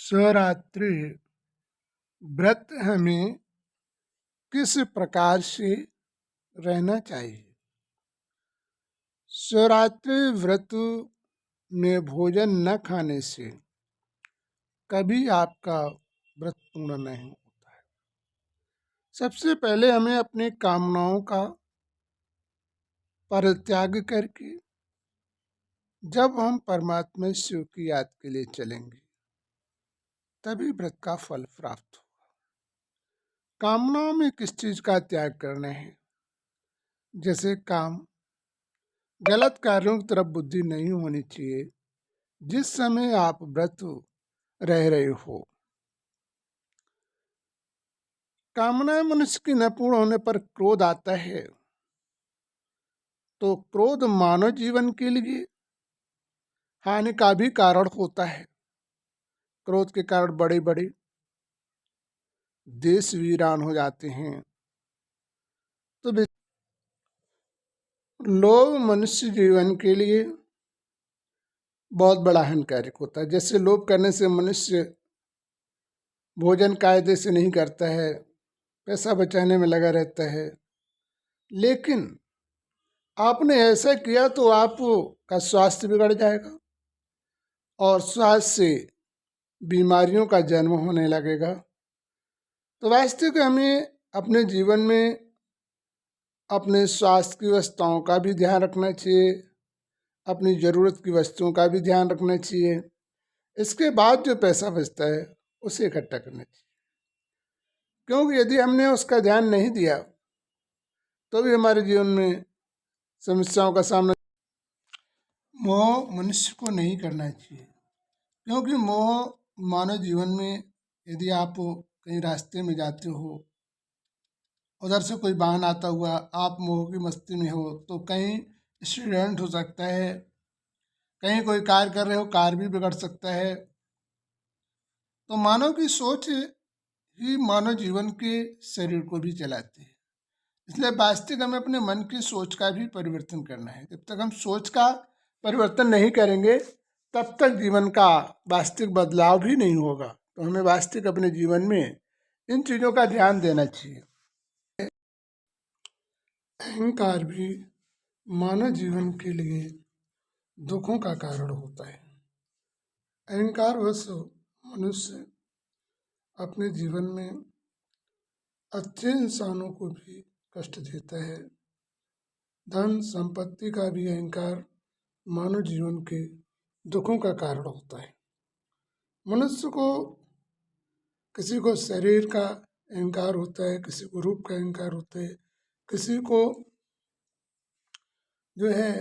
शिवरात्रि व्रत हमें किस प्रकार से रहना चाहिए। शिवरात्रि व्रत में भोजन न खाने से कभी आपका व्रत पूर्ण नहीं होता है। सबसे पहले हमें अपनी कामनाओं का परित्याग करके जब हम परमात्मा शिव की याद के लिए चलेंगे तभी व्रत का फल प्राप्त होगा। कामनाओं में किस चीज का त्याग करना है, जैसे काम, गलत कार्यों की तरफ बुद्धि नहीं होनी चाहिए जिस समय आप व्रत रह रहे हो। कामनाएं मनुष्य की न पूर्ण होने पर क्रोध आता है, तो क्रोध मानव जीवन के लिए हानि का भी कारण होता है। क्रोध के कारण बड़े बड़े देश वीरान हो जाते हैं। तो लोभ मनुष्य जीवन के लिए बहुत बड़ा हानिकारक होता है। जैसे लोभ करने से मनुष्य भोजन कायदे से नहीं करता है, पैसा बचाने में लगा रहता है, लेकिन आपने ऐसा किया तो आपका स्वास्थ्य बिगड़ जाएगा और स्वास्थ्य से बीमारियों का जन्म होने लगेगा। तो वास्तविक हमें अपने जीवन में अपने स्वास्थ्य की वस्तुओं का भी ध्यान रखना चाहिए, अपनी ज़रूरत की वस्तुओं का भी ध्यान रखना चाहिए। इसके बाद जो पैसा बचता है उसे इकट्ठा करना चाहिए, क्योंकि यदि हमने उसका ध्यान नहीं दिया तो भी हमारे जीवन में समस्याओं का सामना। मोह मनुष्य को नहीं करना चाहिए, क्योंकि मोह मानव जीवन में, यदि आप कहीं रास्ते में जाते हो, उधर से कोई वाहन आता हुआ, आप मोह की मस्ती में हो तो कहीं एक्सीडेंट हो सकता है, कहीं कोई कार कर रहे हो, कार भी बिगड़ सकता है। तो मानव की सोच ही मानव जीवन के शरीर को भी चलाती है। इसलिए वास्तविक हमें अपने मन की सोच का भी परिवर्तन करना है। जब तक हम सोच का परिवर्तन नहीं करेंगे तब तक जीवन का वास्तविक बदलाव भी नहीं होगा। तो हमें वास्तविक अपने जीवन में इन चीज़ों का ध्यान देना चाहिए। अहंकार भी मानव जीवन के लिए दुखों का कारण होता है। अहंकारवश मनुष्य अपने जीवन में अच्छे इंसानों को भी कष्ट देता है। धन संपत्ति का भी अहंकार मानव जीवन के दुखों का कारण होता है। मनुष्य को, किसी को शरीर का अहंकार होता है, किसी को रूप का अहंकार होता है, किसी को जो है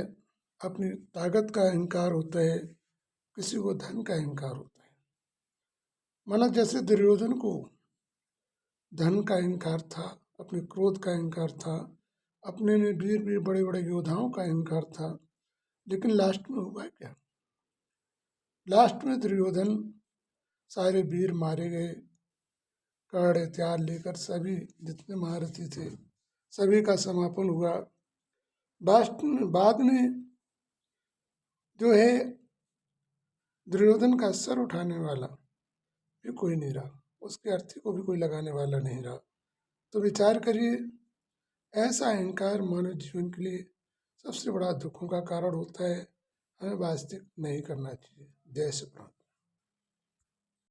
अपनी ताकत का अहंकार होता है, किसी को धन का अहंकार होता है। माना जैसे दुर्योधन को धन का अहंकार था, अपने क्रोध का अहंकार था, अपने में वीर वीर बड़े बड़े योद्धाओं का अहंकार था, लेकिन लास्ट में हुआ क्या? लास्ट में दुर्योधन सारे वीर मारे गए, कर्ण हथियार लेकर सभी जितने महारथी थे सभी का समापन हुआ। बाद में जो है दुर्योधन का सर उठाने वाला भी कोई नहीं रहा, उसके अर्थी को भी कोई लगाने वाला नहीं रहा। तो विचार करिए, ऐसा अहंकार मानव जीवन के लिए सबसे बड़ा दुखों का कारण होता है। हमें वास्तविक नहीं करना चाहिए। जय श्री राम।